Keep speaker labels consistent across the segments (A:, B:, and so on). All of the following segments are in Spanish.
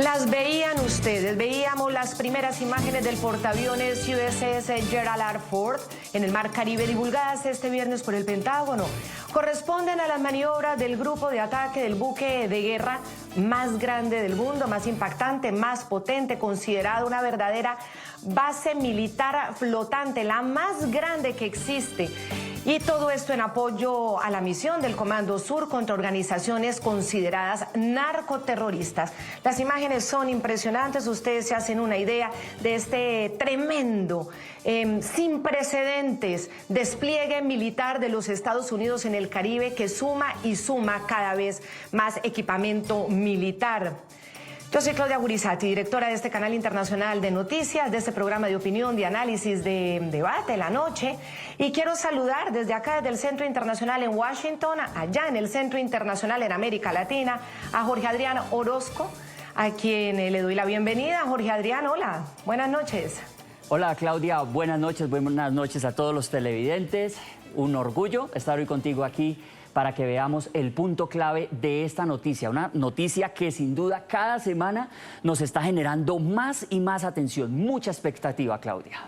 A: Las veían ustedes, veíamos las primeras imágenes del portaaviones USS Gerald R. Ford en el Mar Caribe divulgadas este viernes por el Pentágono. Corresponden a las maniobras del grupo de ataque del buque de guerra más grande del mundo, más impactante, más potente, considerado una verdadera base militar flotante, la más grande que existe. Y todo esto en apoyo a la misión del Comando Sur contra organizaciones consideradas narcoterroristas. Las imágenes son impresionantes, ustedes se hacen una idea de este tremendo, sin precedentes, despliegue militar de los Estados Unidos en el Caribe que suma y suma cada vez más equipamiento militar. Yo soy Claudia Gurizati, directora de este canal internacional de noticias, de este programa de opinión, de análisis, de debate, la noche. Y quiero saludar desde acá, desde el Centro Internacional en Washington, allá en el Centro Internacional en América Latina, a Jorge Adrián Orozco, a quien le doy la bienvenida. Jorge Adrián, hola, buenas noches.
B: Hola Claudia, buenas noches a todos los televidentes. Un orgullo estar hoy contigo aquí para que veamos el punto clave de esta noticia, una noticia que sin duda cada semana nos está generando más y más atención, mucha expectativa, Claudia.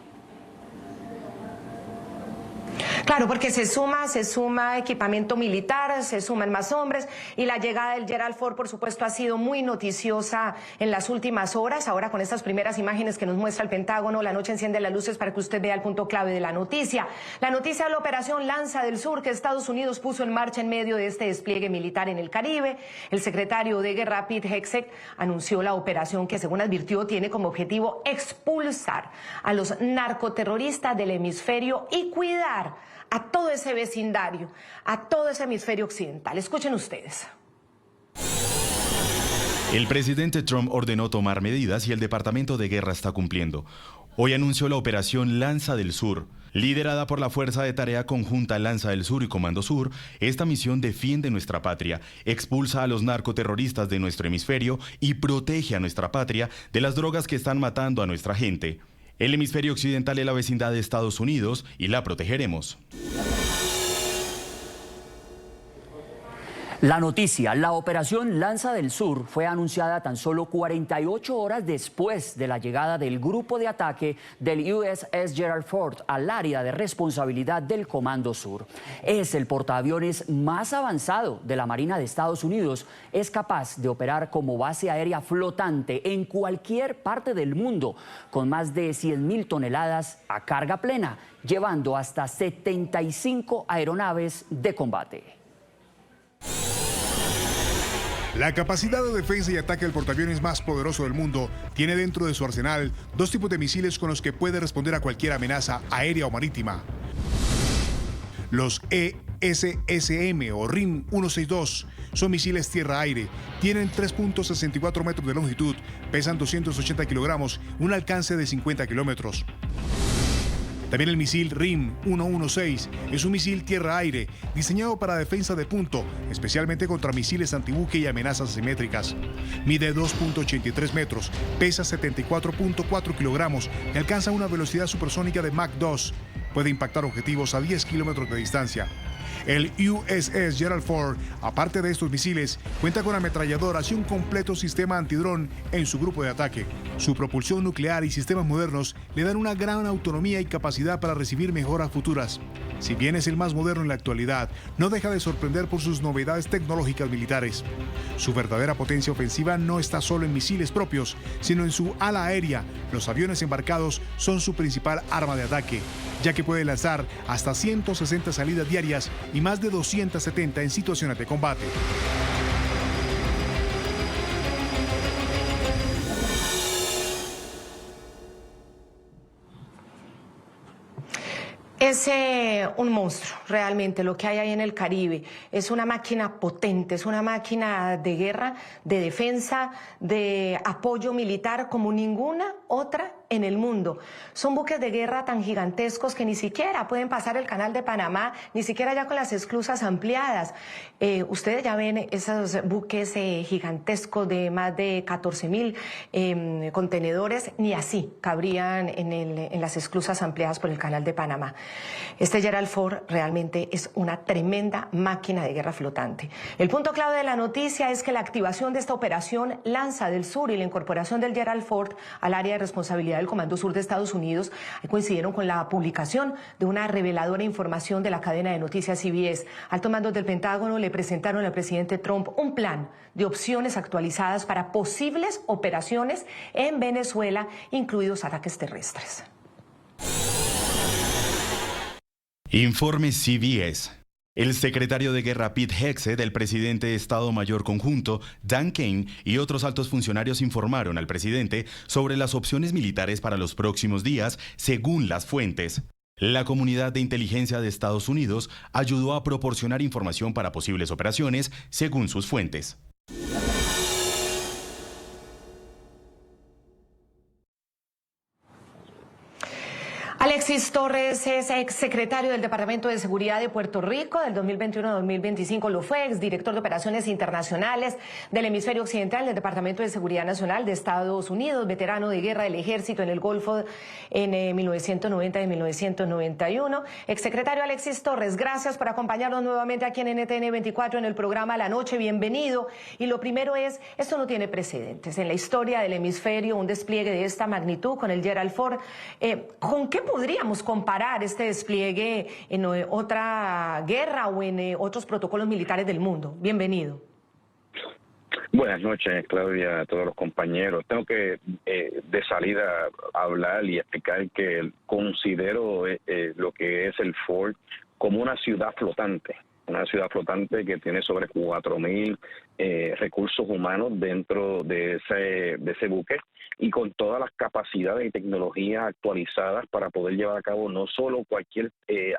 A: Claro, porque se suma equipamiento militar, se suman más hombres y la llegada del Gerald Ford, por supuesto, ha sido muy noticiosa en las últimas horas. Ahora con estas primeras imágenes que nos muestra el Pentágono, la noche enciende las luces para que usted vea el punto clave de la noticia. La noticia de la operación Lanza del Sur que Estados Unidos puso en marcha en medio de este despliegue militar en el Caribe. El secretario de Guerra, Pete Hegseth, anunció la operación que, según advirtió, tiene como objetivo expulsar a los narcoterroristas del hemisferio y cuidar a todo ese vecindario, a todo ese hemisferio occidental. Escuchen ustedes.
C: El presidente Trump ordenó tomar medidas y el Departamento de Guerra está cumpliendo. Hoy anunció la operación Lanza del Sur. Liderada por la Fuerza de Tarea Conjunta Lanza del Sur y Comando Sur, esta misión defiende nuestra patria, expulsa a los narcoterroristas de nuestro hemisferio y protege a nuestra patria de las drogas que están matando a nuestra gente. El hemisferio occidental es la vecindad de Estados Unidos y la protegeremos.
B: La noticia, la operación Lanza del Sur fue anunciada tan solo 48 horas después de la llegada del grupo de ataque del USS Gerald Ford al área de responsabilidad del Comando Sur. Es el portaaviones más avanzado de la Marina de Estados Unidos. Es capaz de operar como base aérea flotante en cualquier parte del mundo, con más de 100.000 toneladas a carga plena, llevando hasta 75 aeronaves de combate.
D: La capacidad de defensa y ataque del portaaviones más poderoso del mundo tiene dentro de su arsenal dos tipos de misiles con los que puede responder a cualquier amenaza aérea o marítima. Los ESSM o RIM 162 son misiles tierra-aire, tienen 3.64 metros de longitud, pesan 280 kilogramos, un alcance de 50 kilómetros. También el misil RIM 116 es un misil tierra-aire diseñado para defensa de punto, especialmente contra misiles antibuque y amenazas asimétricas. Mide 2.83 metros, pesa 74.4 kilogramos y alcanza una velocidad supersónica de Mach 2. Puede impactar objetivos a 10 kilómetros de distancia. El USS Gerald Ford, aparte de estos misiles, cuenta con ametralladoras y un completo sistema antidrón en su grupo de ataque. Su propulsión nuclear y sistemas modernos le dan una gran autonomía y capacidad para recibir mejoras futuras. Si bien es el más moderno en la actualidad, no deja de sorprender por sus novedades tecnológicas militares. Su verdadera potencia ofensiva no está solo en misiles propios, sino en su ala aérea. Los aviones embarcados son su principal arma de ataque, ya que puede lanzar hasta 160 salidas diarias y más de 270 en situaciones de combate.
A: Es un monstruo, realmente, lo que hay ahí en el Caribe. Es una máquina potente, es una máquina de guerra, de defensa, de apoyo militar como ninguna otra en el mundo. Son buques de guerra tan gigantescos que ni siquiera pueden pasar el canal de Panamá, ni siquiera ya con las esclusas ampliadas. Ustedes ya ven esos buques gigantescos de más de 14.000 contenedores, ni así cabrían en las esclusas ampliadas por el canal de Panamá. Este Gerald Ford realmente es una tremenda máquina de guerra flotante. El punto clave de la noticia es que la activación de esta operación Lanza del Sur y la incorporación del Gerald Ford al área de responsabilidad del Comando Sur de Estados Unidos coincidieron con la publicación de una reveladora información de la cadena de noticias CBS. Altos mandos del Pentágono le presentaron al presidente Trump un plan de opciones actualizadas para posibles operaciones en Venezuela, incluidos ataques terrestres.
C: Informe CBS. El secretario de Guerra Pete Hegseth, el presidente de Estado Mayor Conjunto Dan Kane y otros altos funcionarios informaron al presidente sobre las opciones militares para los próximos días, según las fuentes. La comunidad de inteligencia de Estados Unidos ayudó a proporcionar información para posibles operaciones, según sus fuentes.
A: Alexis Torres es exsecretario del Departamento de Seguridad de Puerto Rico del 2021 a 2025. Lo fue exdirector de Operaciones Internacionales del Hemisferio Occidental del Departamento de Seguridad Nacional de Estados Unidos, veterano de guerra del Ejército en el Golfo en 1990 y 1991. Exsecretario Alexis Torres, gracias por acompañarnos nuevamente aquí en NTN 24 en el programa La Noche. Bienvenido. Y lo primero es, esto no tiene precedentes en la historia del hemisferio, un despliegue de esta magnitud con el Gerald Ford. ¿Con qué podríamos comparar este despliegue en otra guerra o en otros protocolos militares del mundo? Bienvenido.
E: Buenas noches, Claudia, a todos los compañeros. Tengo que de salida hablar y explicar que considero lo que es el Ford como una ciudad flotante. Una ciudad flotante que tiene sobre 4.000 recursos humanos dentro de ese buque y con todas las capacidades y tecnologías actualizadas para poder llevar a cabo no solo cualquier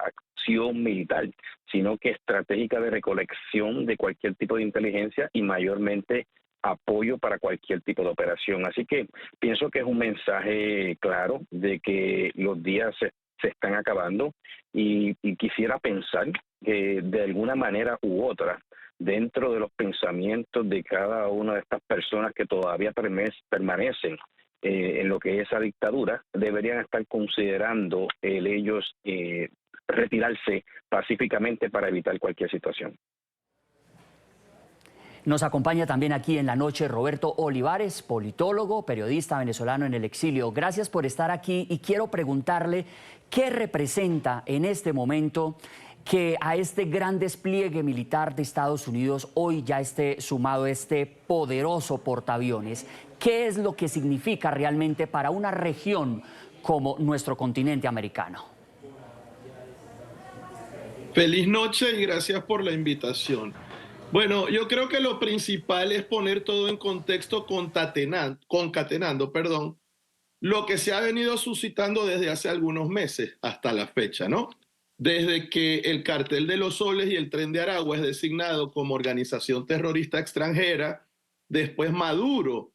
E: acción militar, sino que estratégica de recolección de cualquier tipo de inteligencia y mayormente apoyo para cualquier tipo de operación. Así que pienso que es un mensaje claro de que los días se están acabando y quisiera pensar que de alguna manera u otra, dentro de los pensamientos de cada una de estas personas que todavía permanecen en lo que es esa dictadura, deberían estar considerando ellos retirarse pacíficamente para evitar cualquier situación.
B: Nos acompaña también aquí en la noche Roberto Olivares, politólogo, periodista venezolano en el exilio. Gracias por estar aquí y quiero preguntarle qué representa en este momento que a este gran despliegue militar de Estados Unidos hoy ya esté sumado este poderoso portaaviones. ¿Qué es lo que significa realmente para una región como nuestro continente americano?
F: Feliz noche y gracias por la invitación. Bueno, yo creo que lo principal es poner todo en contexto concatenando, lo que se ha venido suscitando desde hace algunos meses hasta la fecha, ¿no? Desde que el Cartel de los Soles y el Tren de Aragua es designado como organización terrorista extranjera, después Maduro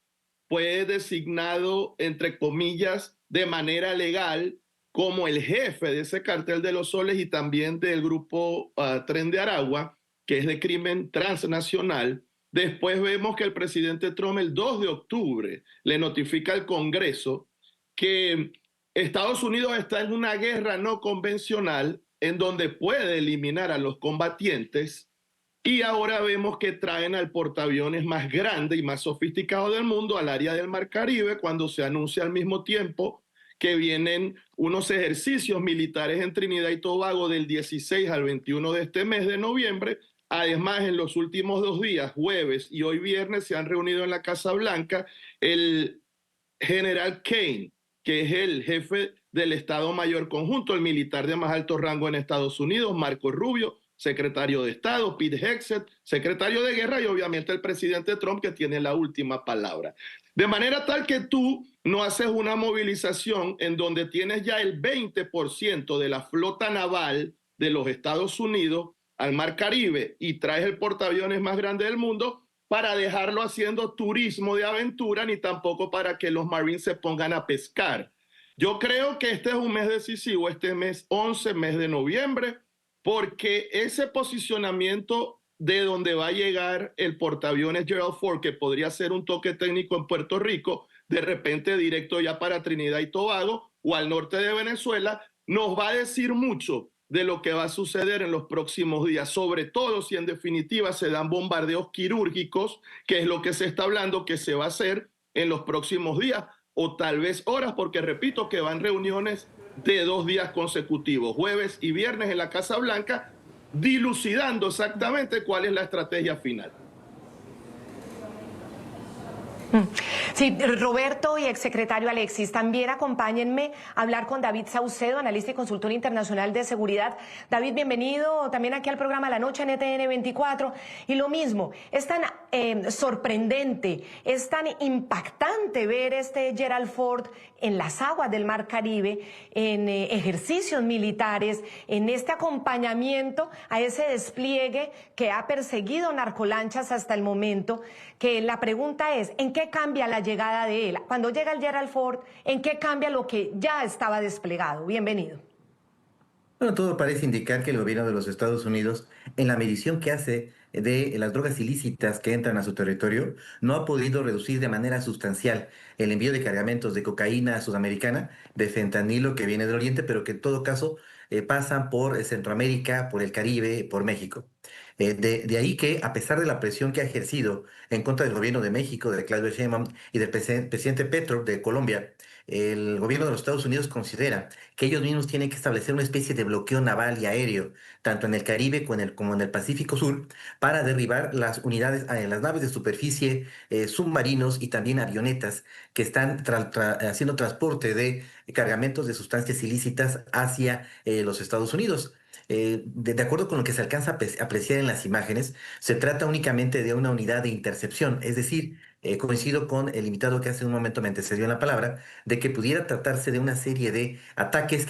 F: fue designado, entre comillas, de manera legal como el jefe de ese Cartel de los Soles y también del grupo Tren de Aragua, que es de crimen transnacional. Después vemos que el presidente Trump el 2 de octubre le notifica al Congreso que Estados Unidos está en una guerra no convencional en donde puede eliminar a los combatientes, y ahora vemos que traen al portaaviones más grande y más sofisticado del mundo al área del Mar Caribe, cuando se anuncia al mismo tiempo que vienen unos ejercicios militares en Trinidad y Tobago del 16 al 21 de este mes de noviembre. Además, en los últimos 2 días, jueves y hoy viernes, se han reunido en la Casa Blanca el general Kane, que es el jefe del Estado Mayor Conjunto, el militar de más alto rango en Estados Unidos, Marco Rubio, secretario de Estado, Pete Hegseth, secretario de Guerra, y obviamente el presidente Trump, que tiene la última palabra. De manera tal que tú no haces una movilización en donde tienes ya el 20% de la flota naval de los Estados Unidos al Mar Caribe y traes el portaaviones más grande del mundo para dejarlo haciendo turismo de aventura, ni tampoco para que los Marines se pongan a pescar. Yo creo que este es un mes decisivo, este mes 11, mes de noviembre, porque ese posicionamiento de donde va a llegar el portaaviones Gerald Ford, que podría ser un toque técnico en Puerto Rico, de repente directo ya para Trinidad y Tobago o al norte de Venezuela, nos va a decir mucho de lo que va a suceder en los próximos días, sobre todo si en definitiva se dan bombardeos quirúrgicos, que es lo que se está hablando que se va a hacer en los próximos días o tal vez horas, porque repito que van reuniones de 2 días consecutivos, jueves y viernes en la Casa Blanca, dilucidando exactamente cuál es la estrategia final.
A: Sí, Roberto y exsecretario Alexis, también acompáñenme a hablar con David Saucedo, analista y consultor internacional de seguridad. David, bienvenido también aquí al programa La Noche en NTN 24. Y lo mismo, es tan sorprendente, es tan impactante ver este Gerald Ford en las aguas del Mar Caribe, en ejercicios militares, en este acompañamiento a ese despliegue que ha perseguido narcolanchas hasta el momento, que la pregunta es, ¿en qué cambia la llegada de él? Cuando llega el Gerald Ford, ¿en qué cambia lo que ya estaba desplegado? Bienvenido.
G: Bueno, todo parece indicar que el gobierno de los Estados Unidos, en la medición que hace de las drogas ilícitas que entran a su territorio, no ha podido reducir de manera sustancial el envío de cargamentos de cocaína sudamericana, de fentanilo que viene del Oriente, pero que en todo caso pasan por Centroamérica, por el Caribe, por México. De ahí que, a pesar de la presión que ha ejercido en contra del gobierno de México, de Claudio Sheinbaum y del presidente Petro de Colombia, el gobierno de los Estados Unidos considera que ellos mismos tienen que establecer una especie de bloqueo naval y aéreo, tanto en el Caribe como en el Pacífico Sur, para derribar las unidades, las naves de superficie, submarinos y también avionetas que están haciendo transporte de cargamentos de sustancias ilícitas hacia los Estados Unidos. De acuerdo con lo que se alcanza a apreciar en las imágenes, se trata únicamente de una unidad de intercepción, es decir, coincido con el invitado que hace un momento me antecedió en la palabra, de que pudiera tratarse de una serie de ataques,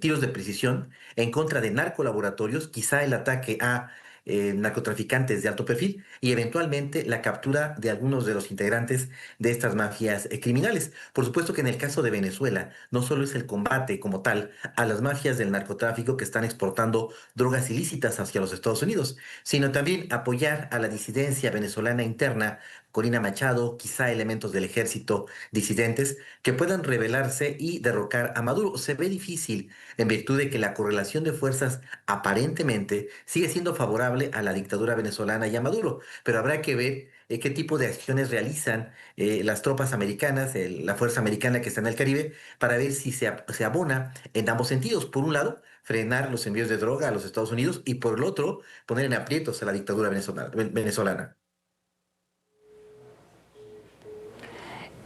G: tiros de precisión en contra de narcolaboratorios, quizá el ataque a narcotraficantes de alto perfil y eventualmente la captura de algunos de los integrantes de estas mafias criminales. Por supuesto que en el caso de Venezuela no solo es el combate como tal a las mafias del narcotráfico que están exportando drogas ilícitas hacia los Estados Unidos, sino también apoyar a la disidencia venezolana interna, Corina Machado, quizá elementos del ejército disidentes que puedan rebelarse y derrocar a Maduro. Se ve difícil en virtud de que la correlación de fuerzas aparentemente sigue siendo favorable a la dictadura venezolana y a Maduro, pero habrá que ver qué tipo de acciones realizan las tropas americanas, la fuerza americana que está en el Caribe, para ver si se abona en ambos sentidos. Por un lado, frenar los envíos de droga a los Estados Unidos y por el otro, poner en aprietos a la dictadura venezolana.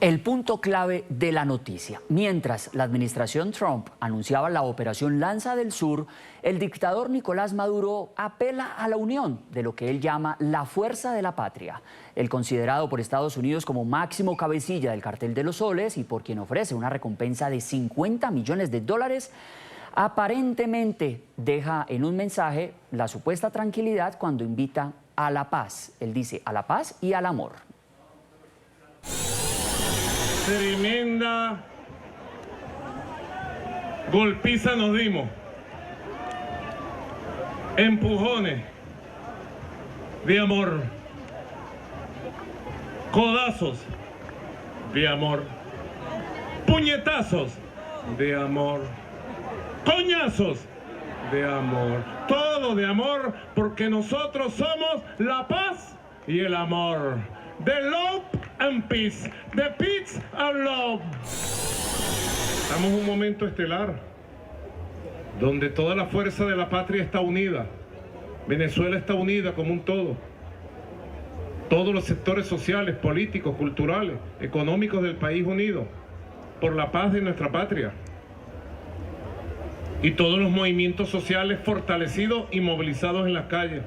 B: El punto clave de la noticia. Mientras la administración Trump anunciaba la operación Lanza del Sur, el dictador Nicolás Maduro apela a la unión de lo que él llama la fuerza de la patria. El considerado por Estados Unidos como máximo cabecilla del cartel de los soles y por quien ofrece una recompensa de 50 millones de dólares, aparentemente deja en un mensaje la supuesta tranquilidad cuando invita a la paz. Él dice a la paz y al amor.
H: Tremenda golpiza nos dimos, empujones de amor, codazos de amor, puñetazos de amor, coñazos de amor, todo de amor, porque nosotros somos la paz y el amor. The love and peace, the peace and love. Estamos en un momento estelar, donde toda la fuerza de la patria está unida. Venezuela está unida como un todo. Todos los sectores sociales, políticos, culturales, económicos del país unidos por la paz de nuestra patria. Y todos los movimientos sociales fortalecidos y movilizados en las calles.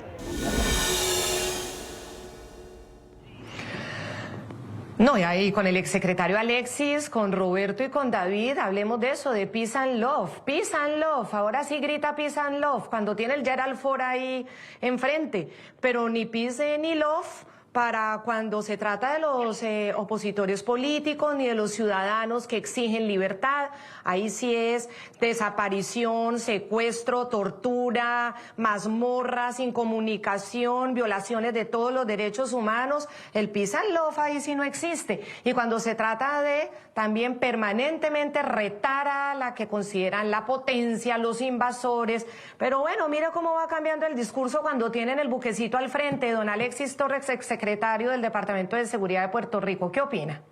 A: No, y ahí con el exsecretario Alexis, con Roberto y con David, hablemos de eso, de peace and love. Peace and love, ahora sí grita peace and love, cuando tiene el Gerald Ford ahí enfrente. Pero ni peace ni love para cuando se trata de los opositores políticos ni de los ciudadanos que exigen libertad. Ahí sí es desaparición, secuestro, tortura, mazmorras, incomunicación, violaciones de todos los derechos humanos. El peace and love ahí sí no existe. Y cuando se trata de también permanentemente retar a la que consideran la potencia, los invasores. Pero bueno, mira cómo va cambiando el discurso cuando tienen el buquecito al frente. Don Alexis Torres, exsecretario del Departamento de Seguridad de Puerto Rico, ¿qué opina?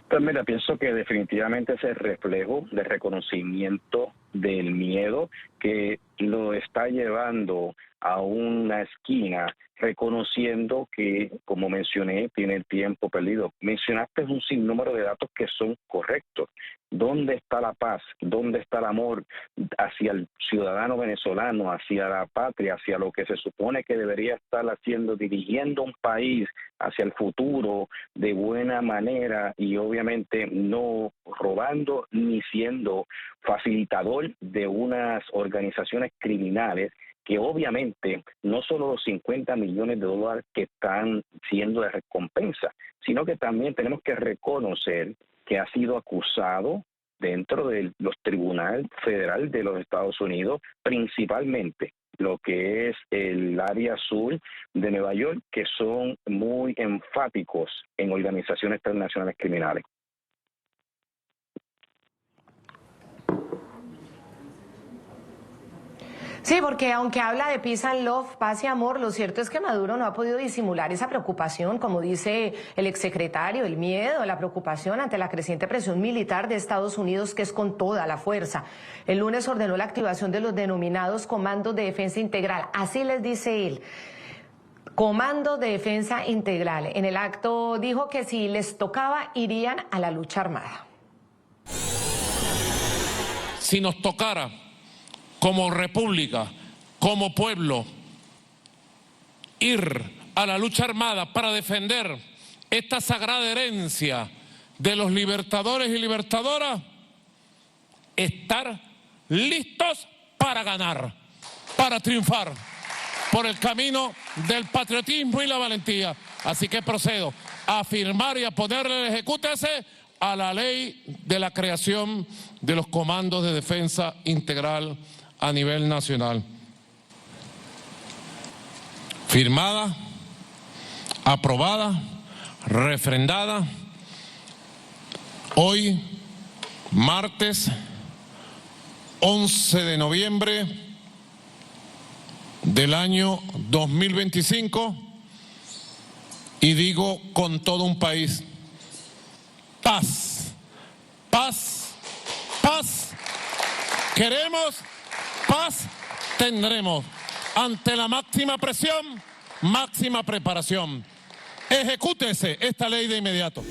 E: Pues mira, pienso que definitivamente es el reflejo de reconocimiento del miedo que lo está llevando a una esquina, reconociendo que, como mencioné, tiene el tiempo perdido. Mencionaste un sinnúmero de datos que son correctos. ¿Dónde está la paz? ¿Dónde está el amor hacia el ciudadano venezolano, hacia la patria, hacia lo que se supone que debería estar haciendo, dirigiendo un país hacia el futuro de buena manera y obviamente no robando ni siendo facilitador de unas organizaciones criminales que obviamente no solo los 50 millones de dólares que están siendo de recompensa, sino que también tenemos que reconocer que ha sido acusado dentro de los tribunales federales de los Estados Unidos, principalmente lo que es el área sur de Nueva York, que son muy enfáticos en organizaciones transnacionales criminales.
A: Sí, porque aunque habla de peace and love, paz y amor, lo cierto es que Maduro no ha podido disimular esa preocupación, como dice el exsecretario, el miedo, la preocupación ante la creciente presión militar de Estados Unidos, que es con toda la fuerza. El lunes ordenó la activación de los denominados Comandos de Defensa Integral, así les dice él. Comando de Defensa Integral. En el acto dijo que si les tocaba irían a la lucha armada.
H: Si nos tocara como república, como pueblo, ir a la lucha armada para defender esta sagrada herencia de los libertadores y libertadoras, estar listos para ganar, para triunfar por el camino del patriotismo y la valentía. Así que procedo a firmar y a ponerle el ejecútese a la ley de la creación de los comandos de defensa integral a nivel nacional. Firmada, aprobada, refrendada, hoy, martes 11 de noviembre del año 2025, y digo con todo un país: paz, paz, paz. Queremos paz, tendremos. Ante la máxima presión, máxima preparación. Ejecútese esta ley de inmediato.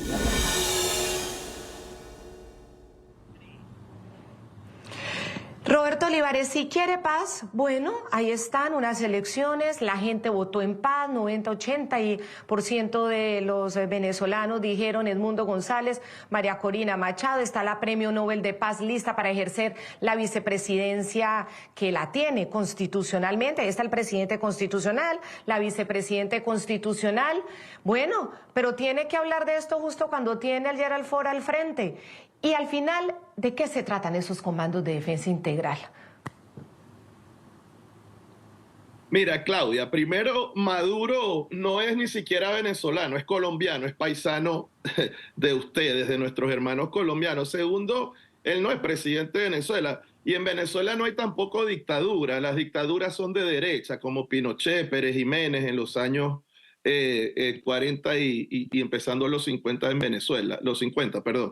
A: Roberto Olivares, si quiere paz, bueno, ahí están unas elecciones, la gente votó en paz, 90-80% de los venezolanos dijeron. Edmundo González, María Corina Machado, está la Premio Nobel de Paz lista para ejercer la vicepresidencia que la tiene constitucionalmente. Ahí está el presidente constitucional, la vicepresidente constitucional. Bueno, pero tiene que hablar de esto justo cuando tiene al Gerald Ford al frente. Y al final, ¿de qué se tratan esos comandos de defensa integral?
F: Mira, Claudia, primero, Maduro no es ni siquiera venezolano, es colombiano, es paisano de ustedes, de nuestros hermanos colombianos. Segundo, él no es presidente de Venezuela. Y en Venezuela no hay tampoco dictadura. Las dictaduras son de derecha, como Pinochet, Pérez Jiménez en los años 40 y empezando los 50 en Venezuela, los 50, perdón.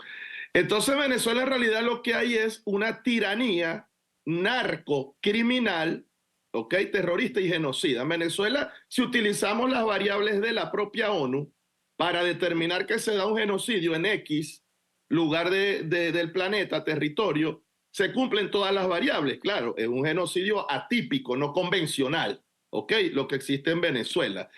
F: Entonces, en Venezuela en realidad lo que hay es una tiranía narco-criminal, ¿ok? Terrorista y genocida. En Venezuela, si utilizamos las variables de la propia ONU para determinar que se da un genocidio en X lugar del planeta, territorio, se cumplen todas las variables. Claro, es un genocidio atípico, no convencional, ¿ok? Lo que existe en Venezuela.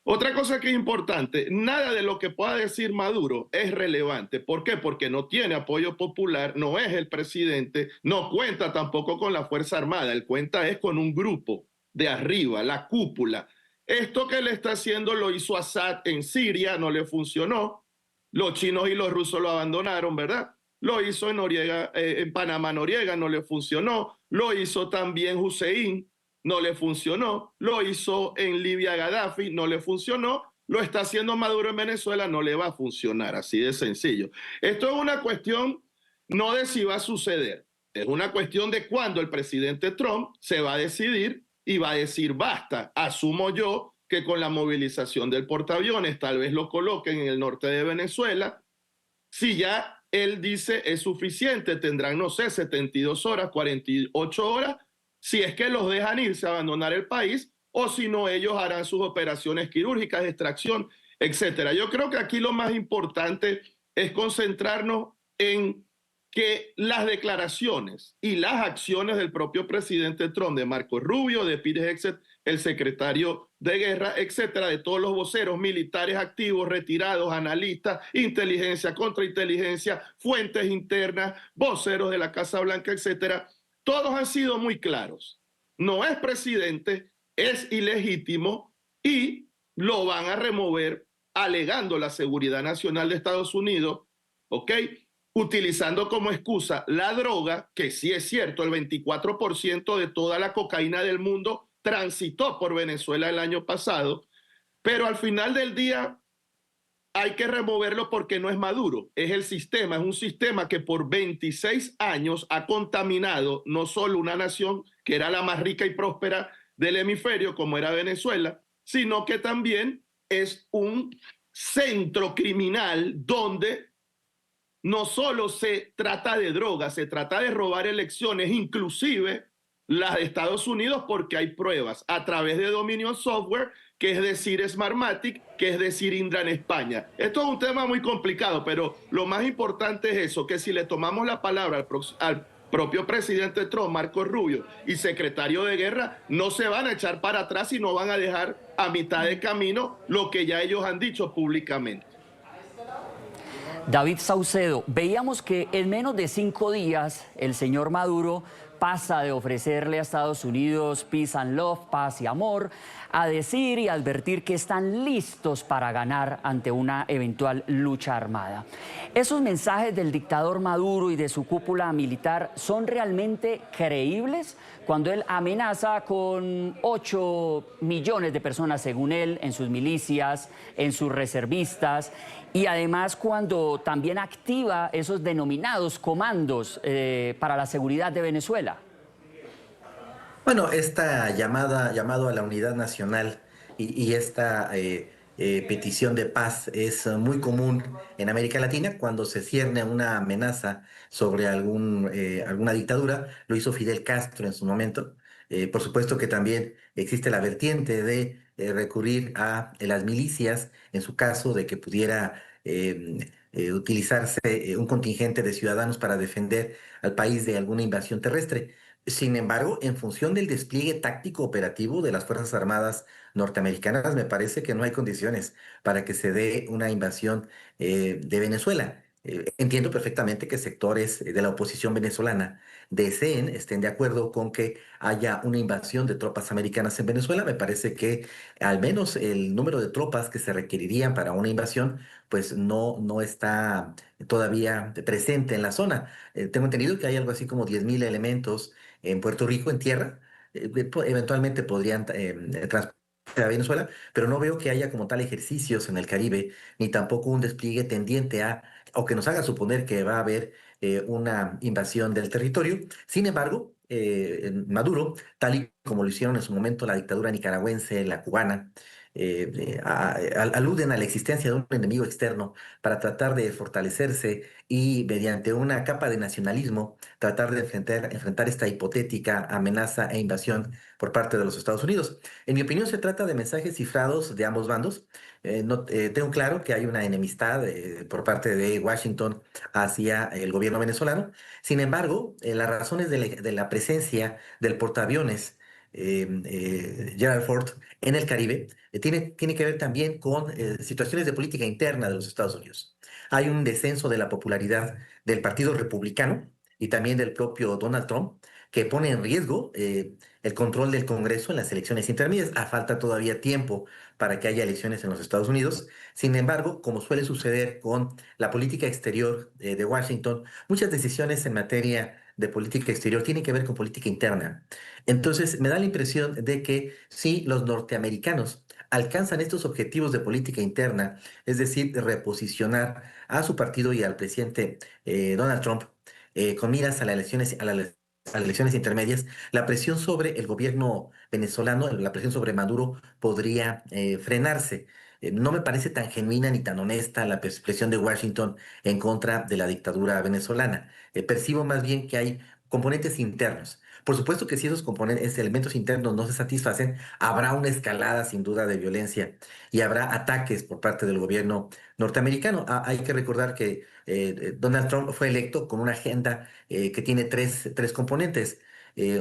F: Otra cosa que es importante, nada de lo que pueda decir Maduro es relevante. ¿Por qué? Porque no tiene apoyo popular, no es el presidente, no cuenta tampoco con la Fuerza Armada, él cuenta es con un grupo de arriba, la cúpula. Esto que le está haciendo lo hizo Assad en Siria, no le funcionó. Los chinos y los rusos lo abandonaron, ¿verdad? Lo hizo en Panamá Noriega, no le funcionó. Lo hizo también Hussein, no le funcionó. Lo hizo en Libia Gaddafi, no le funcionó. Lo está haciendo Maduro en Venezuela, no le va a funcionar, así de sencillo. Esto es una cuestión no de si va a suceder, es una cuestión de cuándo el presidente Trump se va a decidir y va a decir basta. Asumo yo que con la movilización del portaaviones tal vez lo coloquen en el norte de Venezuela. Si ya él dice es suficiente, tendrán, no sé, 72 horas, 48 horas, si es que los dejan irse a abandonar el país, o si no, ellos harán sus operaciones quirúrgicas, de extracción, etcétera. Yo creo que aquí lo más importante es concentrarnos en que las declaraciones y las acciones del propio presidente Trump, de Marco Rubio, de Pete Hegseth, el secretario de guerra, etcétera, de todos los voceros militares activos, retirados, analistas, inteligencia, contrainteligencia, fuentes internas, voceros de la Casa Blanca, etcétera, todos han sido muy claros. No es presidente, es ilegítimo y lo van a remover alegando la seguridad nacional de Estados Unidos, ¿ok? Utilizando como excusa la droga, que sí es cierto, el 24% de toda la cocaína del mundo transitó por Venezuela el año pasado, pero al final del día hay que removerlo porque no es Maduro, es el sistema, es un sistema que por 26 años ha contaminado no solo una nación que era la más rica y próspera del hemisferio, como era Venezuela, sino que también es un centro criminal donde no solo se trata de drogas, se trata de robar elecciones, inclusive las de Estados Unidos, porque hay pruebas a través de Dominion Software, que es decir Smartmatic, que es decir Indra en España. Esto es un tema muy complicado, pero lo más importante es eso, que si le tomamos la palabra al propio presidente Trump, Marco Rubio, y secretario de guerra, no se van a echar para atrás y no van a dejar a mitad de camino lo que ya ellos han dicho públicamente.
B: David Saucedo, veíamos que en menos de 5 días el señor Maduro pasa de ofrecerle a Estados Unidos peace and love, paz y amor, a decir y advertir que están listos para ganar ante una eventual lucha armada. ¿Esos mensajes del dictador Maduro y de su cúpula militar son realmente creíbles cuando él amenaza con 8 millones de personas, según él, en sus milicias, en sus reservistas, y además cuando también activa esos denominados comandos para la seguridad de Venezuela?
G: Bueno, esta llamado a la unidad nacional y esta petición de paz es muy común en América Latina cuando se cierne una amenaza sobre alguna dictadura. Lo hizo Fidel Castro en su momento. Por supuesto que también existe la vertiente de recurrir a las milicias en su caso de que pudiera utilizarse un contingente de ciudadanos para defender al país de alguna invasión terrestre. Sin embargo, en función del despliegue táctico operativo de las Fuerzas Armadas norteamericanas, me parece que no hay condiciones para que se dé una invasión de Venezuela. Entiendo perfectamente que sectores de la oposición venezolana estén de acuerdo con que haya una invasión de tropas americanas en Venezuela. Me parece que al menos el número de tropas que se requerirían para una invasión, pues no está todavía presente en la zona. Tengo entendido que hay algo así como 10.000 elementos en Puerto Rico, en tierra, eventualmente podrían transportarse a Venezuela, pero no veo que haya como tal ejercicios en el Caribe, ni tampoco un despliegue tendiente o que nos haga suponer que va a haber una invasión del territorio. Sin embargo, Maduro, tal y como lo hicieron en su momento la dictadura nicaragüense, la cubana, aluden a la existencia de un enemigo externo para tratar de fortalecerse y mediante una capa de nacionalismo tratar de enfrentar esta hipotética amenaza e invasión por parte de los Estados Unidos. En mi opinión se trata de mensajes cifrados de ambos bandos. Tengo claro que hay una enemistad por parte de Washington hacia el gobierno venezolano. Sin embargo, las razones de la presencia del portaaviones Gerald Ford en el Caribe tiene que ver también con situaciones de política interna de los Estados Unidos. Hay un descenso de la popularidad del Partido Republicano y también del propio Donald Trump, que pone en riesgo el control del Congreso en las elecciones intermedias. Falta todavía tiempo para que haya elecciones en los Estados Unidos. Sin embargo, como suele suceder con la política exterior de Washington, muchas decisiones en materia de política exterior tienen que ver con política interna. Entonces, me da la impresión de que si los norteamericanos alcanzan estos objetivos de política interna, es decir, reposicionar a su partido y al presidente Donald Trump con miras a las elecciones intermedias, la presión sobre el gobierno venezolano, la presión sobre Maduro podría frenarse. No me parece tan genuina ni tan honesta la presión de Washington en contra de la dictadura venezolana. Percibo más bien que hay componentes internos. Por supuesto que si esos componentes, elementos internos no se satisfacen, habrá una escalada sin duda de violencia y habrá ataques por parte del gobierno norteamericano. Hay que recordar que Donald Trump fue electo con una agenda que tiene tres componentes.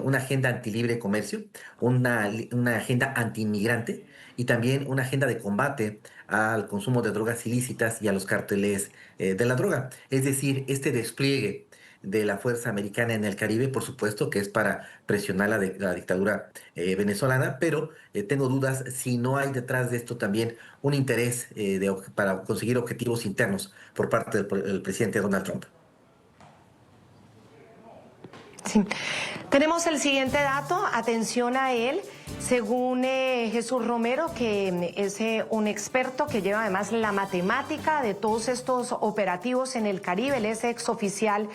G: Una agenda antilibre comercio, una agenda antiinmigrante y también una agenda de combate al consumo de drogas ilícitas y a los cárteles de la droga. Es decir, este despliegue de la fuerza americana en el Caribe, por supuesto que es para presionar la dictadura venezolana, pero tengo dudas si no hay detrás de esto también un interés para conseguir objetivos internos por parte del presidente Donald Trump.
A: Sí. Tenemos el siguiente dato, atención a él. Según Jesús Romero, que es un experto que lleva además la matemática de todos estos operativos en el Caribe, él es exoficial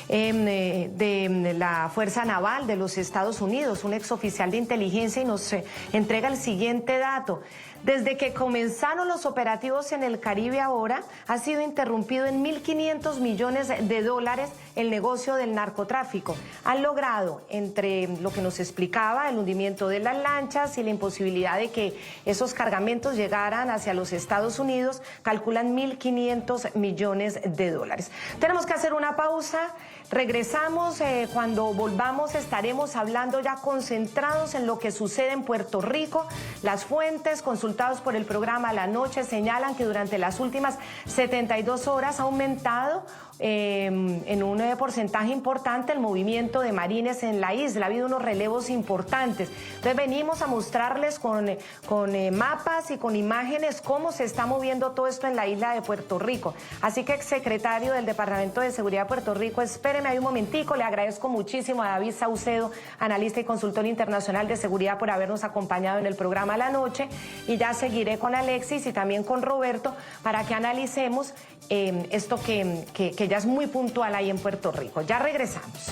A: de la Fuerza Naval de los Estados Unidos, un exoficial de inteligencia, y nos entrega el siguiente dato. Desde que comenzaron los operativos en el Caribe ahora, ha sido interrumpido en 1.500 millones de dólares el negocio del narcotráfico. Han logrado, entre lo que nos explicaba, el hundimiento de las lanchas y la imposibilidad de que esos cargamentos llegaran hacia los Estados Unidos, calculan 1.500 millones de dólares. Tenemos que hacer una pausa. Regresamos, cuando volvamos estaremos hablando ya concentrados en lo que sucede en Puerto Rico. Las fuentes consultadas por el programa La Noche señalan que durante las últimas 72 horas ha aumentado en un porcentaje importante el movimiento de marines en la isla. Ha habido unos relevos importantes. Entonces venimos a mostrarles con mapas y con imágenes cómo se está moviendo todo esto en la isla de Puerto Rico. Así que, exsecretario del Departamento de Seguridad de Puerto Rico, espéreme ahí un momentico. Le agradezco muchísimo a David Saucedo, analista y consultor internacional de seguridad, por habernos acompañado en el programa La Noche, y ya seguiré con Alexis y también con Roberto para que analicemos esto que ya es muy puntual ahí en Puerto Rico. Ya regresamos.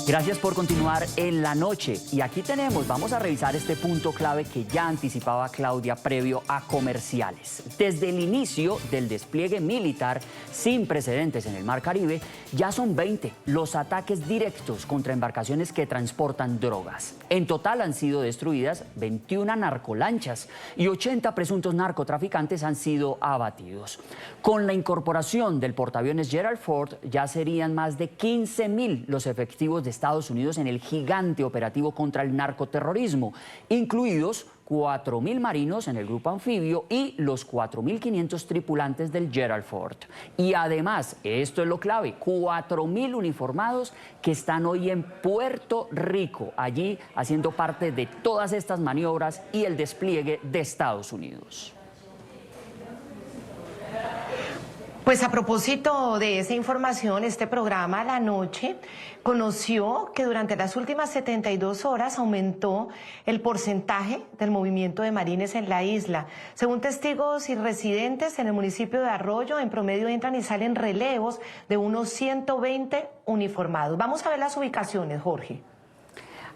B: Gracias por continuar en La Noche. Y aquí vamos a revisar este punto clave que ya anticipaba Claudia previo a comerciales. Desde el inicio del despliegue militar sin precedentes en el Mar Caribe, ya son 20 los ataques directos contra embarcaciones que transportan drogas. En total han sido destruidas 21 narcolanchas y 80 presuntos narcotraficantes han sido abatidos. Con la incorporación del portaaviones Gerald Ford, ya serían más de 15.000 los efectivos de Estados Unidos en el gigante operativo contra el narcoterrorismo, incluidos 4.000 marinos en el grupo anfibio y los 4.500 tripulantes del Gerald Ford. Y además, esto es lo clave, 4.000 uniformados que están hoy en Puerto Rico, allí haciendo parte de todas estas maniobras y el despliegue de Estados Unidos.
A: Pues a propósito de esa información, este programa La Noche conoció que durante las últimas 72 horas aumentó el porcentaje del movimiento de marines en la isla. Según testigos y residentes en el municipio de Arroyo, en promedio entran y salen relevos de unos 120 uniformados. Vamos a ver las ubicaciones, Jorge.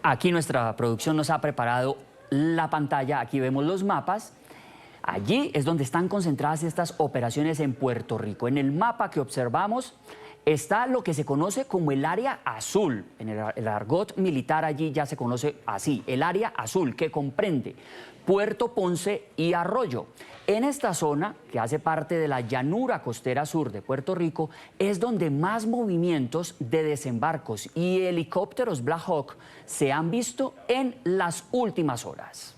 B: Aquí nuestra producción nos ha preparado la pantalla, aquí vemos los mapas. Allí es donde están concentradas estas operaciones en Puerto Rico. En el mapa que observamos está lo que se conoce como el área azul. En el argot militar allí ya se conoce así, el área azul, que comprende Puerto Ponce y Arroyo. En esta zona, que hace parte de la llanura costera sur de Puerto Rico, es donde más movimientos de desembarcos y helicópteros Black Hawk se han visto en las últimas horas.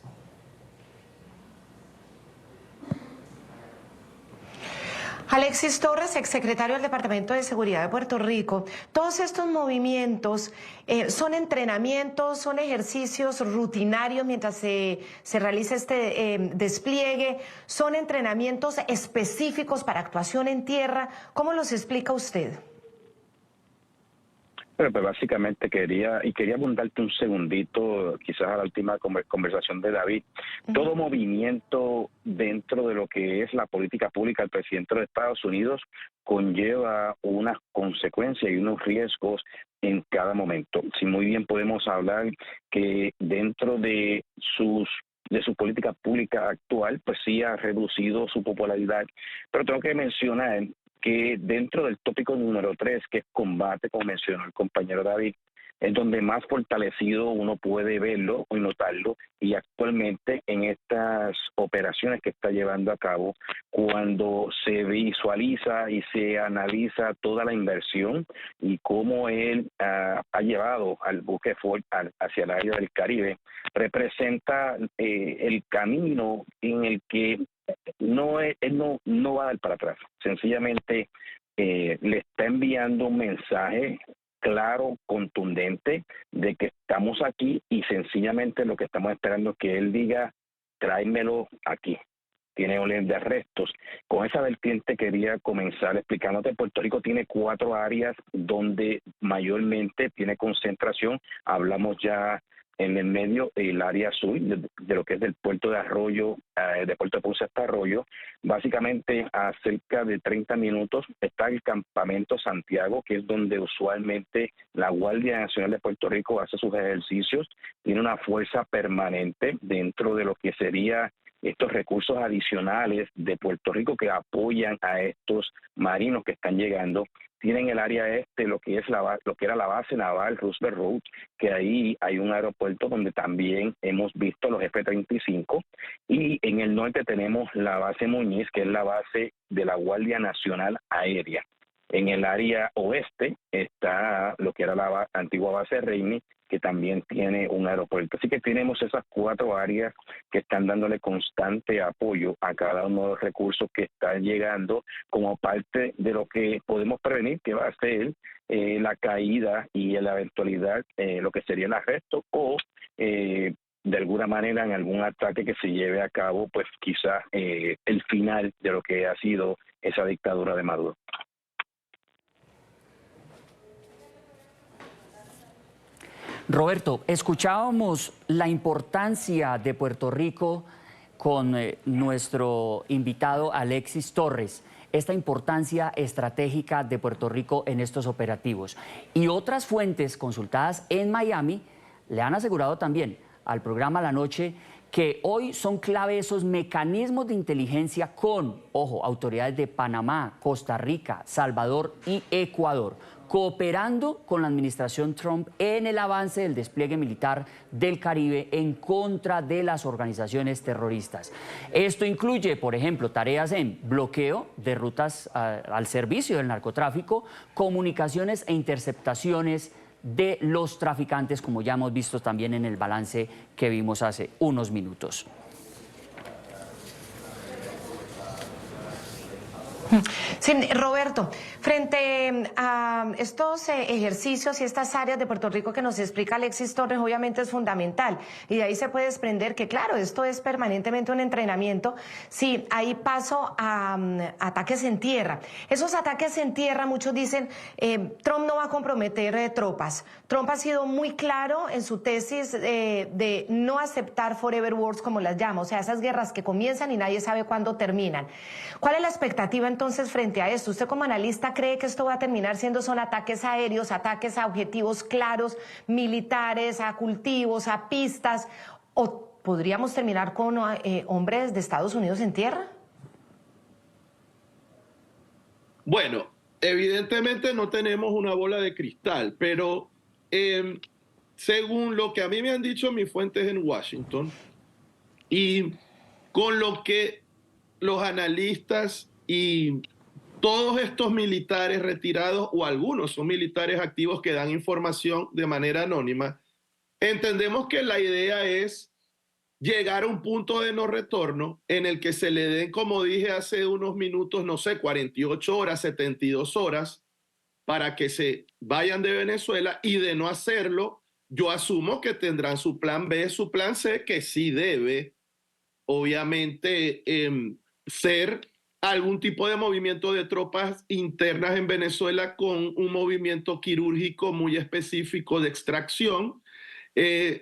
A: Alexis Torres, exsecretario del Departamento de Seguridad de Puerto Rico, todos estos movimientos son entrenamientos, son ejercicios rutinarios mientras se realiza este despliegue, son entrenamientos específicos para actuación en tierra. ¿Cómo los explica usted?
E: Pero pues básicamente quería abundarte un segundito, quizás a la última conversación de David. Todo movimiento dentro de lo que es la política pública del presidente de los Estados Unidos conlleva unas consecuencias y unos riesgos en cada momento. Si muy bien podemos hablar que dentro de su política pública actual, pues sí ha reducido su popularidad, pero tengo que mencionar que dentro del tópico número 3, que es combate, como mencionó el compañero David, es donde más fortalecido uno puede verlo y notarlo, y actualmente en estas operaciones que está llevando a cabo, cuando se visualiza y se analiza toda la inversión y cómo él ha llevado al buque Ford hacia el área del Caribe, representa el camino en el que él no va a dar para atrás. Sencillamente le está enviando un mensaje claro, contundente, de que estamos aquí y sencillamente lo que estamos esperando es que él diga, tráemelo aquí. Tiene orden de arrestos. Con esa vertiente quería comenzar explicándote. Puerto Rico tiene 4 áreas donde mayormente tiene concentración. Hablamos ya en el medio, el área sur, de lo que es del puerto de Arroyo, de Puerto de Ponce hasta Arroyo. Básicamente a cerca de 30 minutos está el Campamento Santiago, que es donde usualmente la Guardia Nacional de Puerto Rico hace sus ejercicios. Tiene una fuerza permanente dentro de lo que sería estos recursos adicionales de Puerto Rico que apoyan a estos marinos que están llegando. Tienen el área este, lo que era la base naval Roosevelt Road, que ahí hay un aeropuerto donde también hemos visto los F-35, y en el norte tenemos la base Muñiz, que es la base de la Guardia Nacional Aérea. En el área oeste está lo que era la antigua base Reini, que también tiene un aeropuerto. Así que tenemos esas 4 áreas que están dándole constante apoyo a cada uno de los recursos que están llegando como parte de lo que podemos prevenir, que va a ser la caída y en la eventualidad lo que sería el arresto o de alguna manera en algún ataque que se lleve a cabo, pues quizás el final de lo que ha sido esa dictadura de Maduro.
B: Roberto, escuchábamos la importancia de Puerto Rico con nuestro invitado Alexis Torres, esta importancia estratégica de Puerto Rico en estos operativos. Y otras fuentes consultadas en Miami le han asegurado también al programa La Noche que hoy son clave esos mecanismos de inteligencia con, ojo, autoridades de Panamá, Costa Rica, Salvador y Ecuador, cooperando con la administración Trump en el avance del despliegue militar del Caribe en contra de las organizaciones terroristas. Esto incluye, por ejemplo, tareas en bloqueo de rutas al servicio del narcotráfico, comunicaciones e interceptaciones de los traficantes, como ya hemos visto también en el balance que vimos hace unos minutos.
A: Sí, Roberto, frente a estos ejercicios y estas áreas de Puerto Rico que nos explica Alexis Torres, obviamente es fundamental, y de ahí se puede desprender que, claro, esto es permanentemente un entrenamiento. Sí, ahí paso a ataques en tierra. Esos ataques en tierra, muchos dicen, Trump no va a comprometer tropas. Trump ha sido muy claro en su tesis de no aceptar forever wars, como las llama, o sea, esas guerras que comienzan y nadie sabe cuándo terminan. ¿Cuál es la expectativa entonces frente a esto? ¿Usted como analista cree que esto va a terminar siendo son ataques aéreos, ataques a objetivos claros, militares, a cultivos, a pistas, o podríamos terminar con hombres de Estados Unidos en tierra?
F: Bueno, evidentemente no tenemos una bola de cristal, pero según lo que a mí me han dicho mis fuentes en Washington y con lo que los analistas y todos estos militares retirados, o algunos son militares activos que dan información de manera anónima, entendemos que la idea es llegar a un punto de no retorno en el que se le den, como dije hace unos minutos, no sé, 48 horas, 72 horas, para que se vayan de Venezuela, y de no hacerlo, yo asumo que tendrán su plan B, su plan C, que sí debe, obviamente, ser algún tipo de movimiento de tropas internas en Venezuela con un movimiento quirúrgico muy específico de extracción,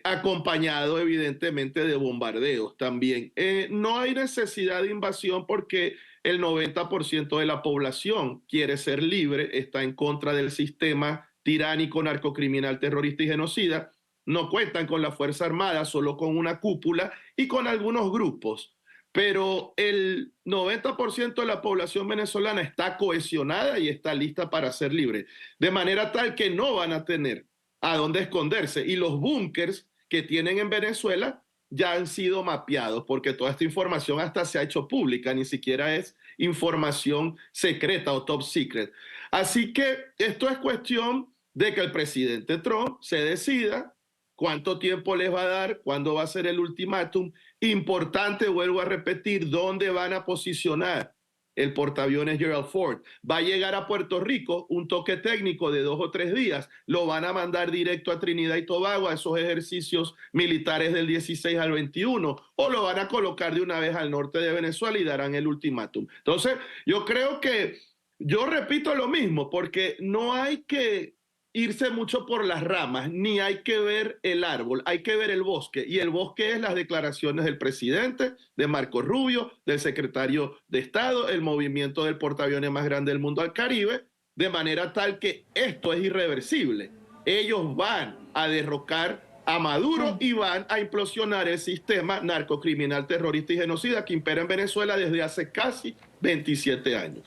F: acompañado evidentemente de bombardeos también. No hay necesidad de invasión porque el 90% de la población quiere ser libre, está en contra del sistema tiránico, narcocriminal, terrorista y genocida. No cuentan con la Fuerza Armada, solo con una cúpula y con algunos grupos. Pero el 90% de la población venezolana está cohesionada y está lista para ser libre, de manera tal que no van a tener a dónde esconderse. Y los búnkers que tienen en Venezuela ya han sido mapeados, porque toda esta información hasta se ha hecho pública, ni siquiera es información secreta o top secret. Así que esto es cuestión de que el presidente Trump se decida cuánto tiempo les va a dar, cuándo va a ser el ultimátum. Importante, vuelvo a repetir, dónde van a posicionar el portaaviones Gerald Ford. Va a llegar a Puerto Rico, un toque técnico de 2 o 3 días, lo van a mandar directo a Trinidad y Tobago, a esos ejercicios militares del 16 al 21, o lo van a colocar de una vez al norte de Venezuela y darán el ultimátum. Entonces, yo creo que, yo repito lo mismo, porque no hay que irse mucho por las ramas, ni hay que ver el árbol, hay que ver el bosque, y el bosque es las declaraciones del presidente, de Marco Rubio, del secretario de Estado, el movimiento del portaaviones más grande del mundo al Caribe, de manera tal que esto es irreversible. Ellos van a derrocar a Maduro y van a implosionar el sistema narcocriminal, terrorista y genocida que impera en Venezuela desde hace casi 27 años.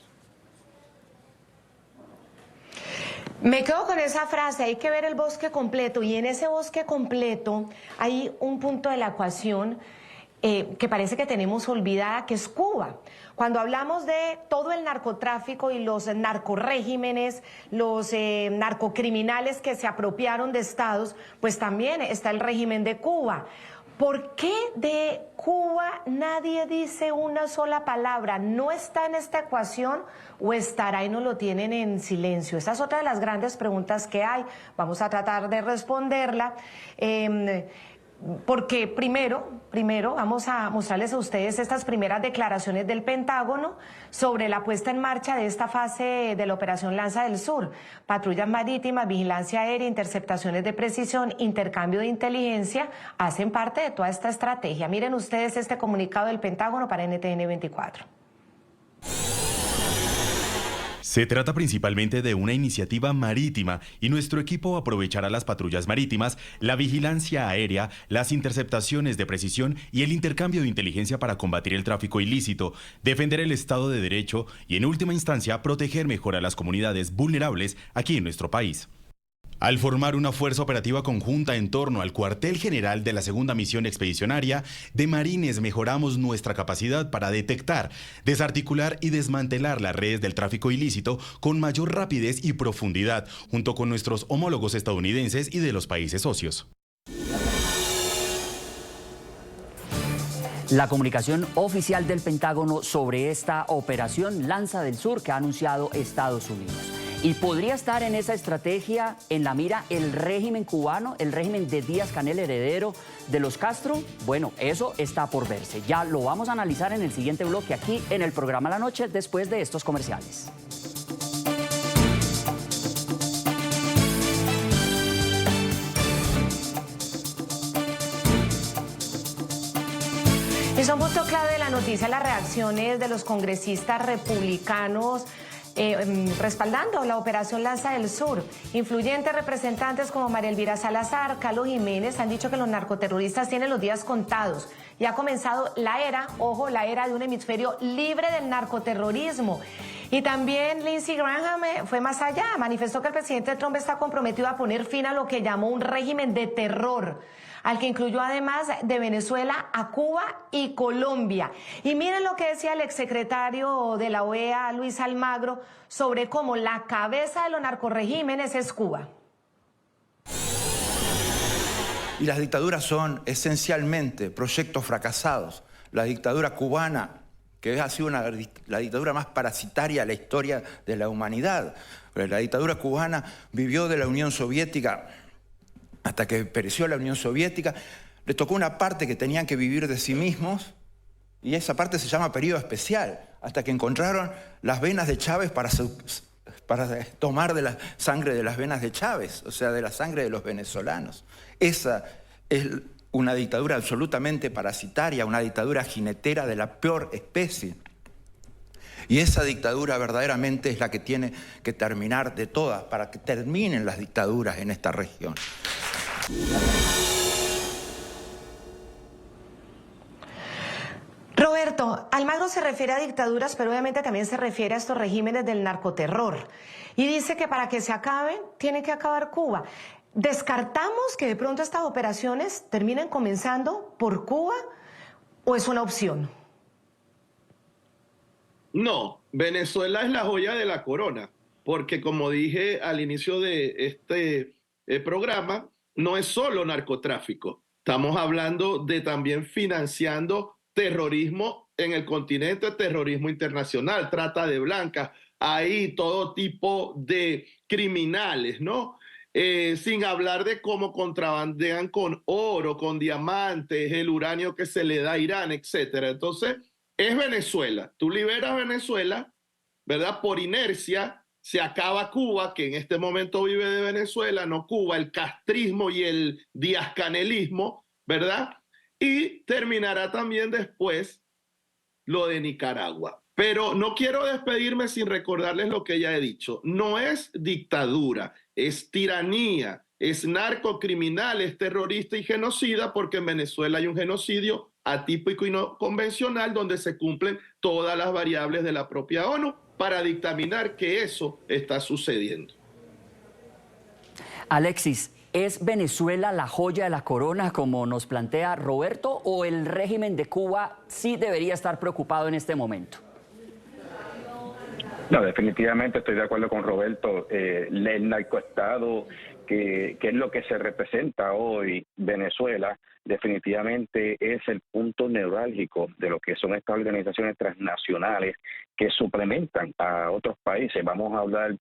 A: Me quedo con esa frase, hay que ver el bosque completo, y en ese bosque completo hay un punto de la ecuación que parece que tenemos olvidada, que es Cuba. Cuando hablamos de todo el narcotráfico y los narcorregímenes, los narcocriminales que se apropiaron de estados, pues también está el régimen de Cuba. ¿Por qué de Cuba nadie dice una sola palabra? ¿No está en esta ecuación o estará y no lo tienen en silencio? Esa es otra de las grandes preguntas que hay. Vamos a tratar de responderla. Porque primero vamos a mostrarles a ustedes estas primeras declaraciones del Pentágono sobre la puesta en marcha de esta fase de la Operación Lanza del Sur. Patrullas marítimas, vigilancia aérea, interceptaciones de precisión, intercambio de inteligencia, hacen parte de toda esta estrategia. Miren ustedes este comunicado del Pentágono para NTN 24.
C: Se trata principalmente de una iniciativa marítima y nuestro equipo aprovechará las patrullas marítimas, la vigilancia aérea, las interceptaciones de precisión y el intercambio de inteligencia para combatir el tráfico ilícito, defender el Estado de Derecho y en última instancia proteger mejor a las comunidades vulnerables aquí en nuestro país. Al formar una fuerza operativa conjunta en torno al cuartel general de la segunda misión expedicionaria de Marines, mejoramos nuestra capacidad para detectar, desarticular y desmantelar las redes del tráfico ilícito con mayor rapidez y profundidad, junto con nuestros homólogos estadounidenses y de los países socios.
B: La comunicación oficial del Pentágono sobre esta operación Lanza del Sur que ha anunciado Estados Unidos. ¿Y podría estar en esa estrategia en la mira el régimen cubano, el régimen de Díaz-Canel, heredero de los Castro? Bueno, eso está por verse. Ya lo vamos a analizar en el siguiente bloque aquí en el programa La Noche, después de estos comerciales.
A: Es un punto clave de la noticia, las reacciones de los congresistas republicanos respaldando la Operación Lanza del Sur. Influyentes representantes como María Elvira Salazar, Carlos Jiménez han dicho que los narcoterroristas tienen los días contados. Y ha comenzado la era, ojo, la era de un hemisferio libre del narcoterrorismo. Y también Lindsey Graham fue más allá, manifestó que el presidente Trump está comprometido a poner fin a lo que llamó un régimen de terror, al que incluyó además de Venezuela a Cuba y Colombia. Y miren lo que decía el exsecretario de la OEA, Luis Almagro, sobre cómo la cabeza de los narcorregímenes es Cuba.
I: Y las dictaduras son esencialmente proyectos fracasados. La dictadura cubana, que ha sido la dictadura más parasitaria de la historia de la humanidad. La dictadura cubana vivió de la Unión Soviética hasta que pereció la Unión Soviética. Le tocó una parte que tenían que vivir de sí mismos y esa parte se llama periodo especial, hasta que encontraron las venas de Chávez para tomar de la sangre de las venas de Chávez, o sea, de la sangre de los venezolanos. Esa es una dictadura absolutamente parasitaria, una dictadura jinetera de la peor especie. Y esa dictadura verdaderamente es la que tiene que terminar de todas, para que terminen las dictaduras en esta región.
A: Roberto, Almagro se refiere a dictaduras, pero obviamente también se refiere a estos regímenes del narcoterror. Y dice que para que se acaben, tiene que acabar Cuba. ¿Descartamos que de pronto estas operaciones terminen comenzando por Cuba o es una opción?
F: No, Venezuela es la joya de la corona, porque como dije al inicio de este programa, no es solo narcotráfico. Estamos hablando de también financiando terrorismo en el continente, terrorismo internacional, trata de blancas, hay todo tipo de criminales, ¿no? Sin hablar de cómo contrabandean con oro, con diamantes, el uranio que se le da a Irán, etcétera. Entonces, es Venezuela. Tú liberas Venezuela, ¿verdad? Por inercia, se acaba Cuba, que en este momento vive de Venezuela, no Cuba, el castrismo y el diazcanelismo, ¿verdad? Y terminará también después lo de Nicaragua. Pero no quiero despedirme sin recordarles lo que ya he dicho. No es dictadura, es tiranía, es narcocriminal, es terrorista y genocida, porque en Venezuela hay un genocidio atípico y no convencional donde se cumplen todas las variables de la propia ONU para dictaminar que eso está sucediendo.
B: Alexis, ¿es Venezuela la joya de la corona, como nos plantea Roberto, o el régimen de Cuba sí debería estar preocupado en este momento?
E: No, definitivamente estoy de acuerdo con Roberto. El narcoestado, que es lo que se representa hoy Venezuela, definitivamente es el punto neurálgico de lo que son estas organizaciones transnacionales que suplementan a otros países. Vamos a hablar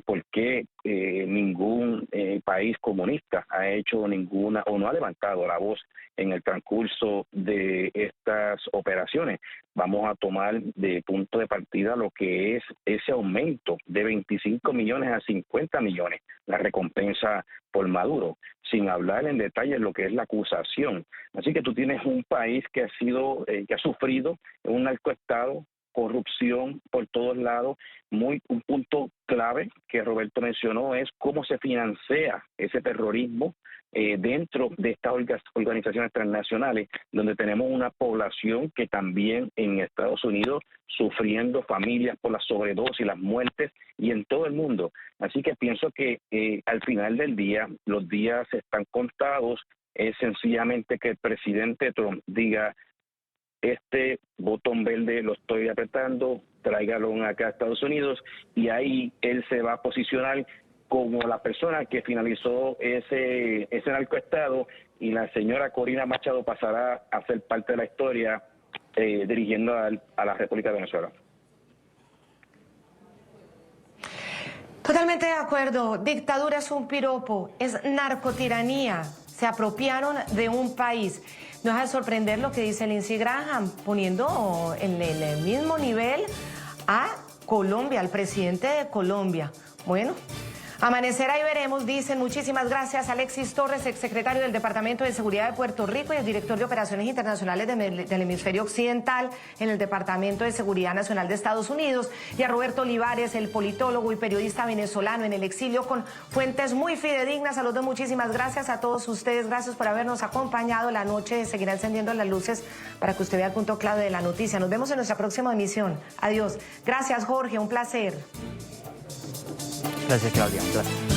E: por qué ningún país comunista ha hecho ninguna o no ha levantado la voz en el transcurso de estas operaciones. Vamos a tomar de punto de partida lo que es ese aumento de 25 millones a 50 millones, la recompensa por Maduro, sin hablar en detalle lo que es la acusación. Así que tú tienes un país que ha sufrido un narcoestado, corrupción por todos lados. Un punto clave que Roberto mencionó es cómo se financia ese terrorismo dentro de estas organizaciones transnacionales, donde tenemos una población que también en Estados Unidos sufriendo, familias por la sobredosis, las muertes, y en todo el mundo. Así que pienso que al final del día, los días están contados. Es sencillamente que el presidente Trump diga: este botón verde lo estoy apretando, tráigalo acá a Estados Unidos, y ahí él se va a posicionar como la persona que finalizó ese narcoestado, y la señora Corina Machado pasará a ser parte de la historia dirigiendo a la República de Venezuela.
A: Totalmente de acuerdo. Dictadura es un piropo, es narcotiranía. Se apropiaron de un país. No deja de sorprender lo que dice Lindsey Graham, poniendo en el mismo nivel a Colombia, al presidente de Colombia. Bueno, amanecerá y veremos, dicen. Muchísimas gracias, Alexis Torres, exsecretario del Departamento de Seguridad de Puerto Rico y el director de Operaciones Internacionales del Hemisferio Occidental en el Departamento de Seguridad Nacional de Estados Unidos, y a Roberto Olivares, el politólogo y periodista venezolano en el exilio, con fuentes muy fidedignas. A los dos, muchísimas gracias. A todos ustedes, gracias por habernos acompañado. La noche seguirá encendiendo las luces para que usted vea el punto clave de la noticia. Nos vemos en nuestra próxima emisión. Adiós. Gracias, Jorge, un placer.
B: Gracias, Claudia. Gracias.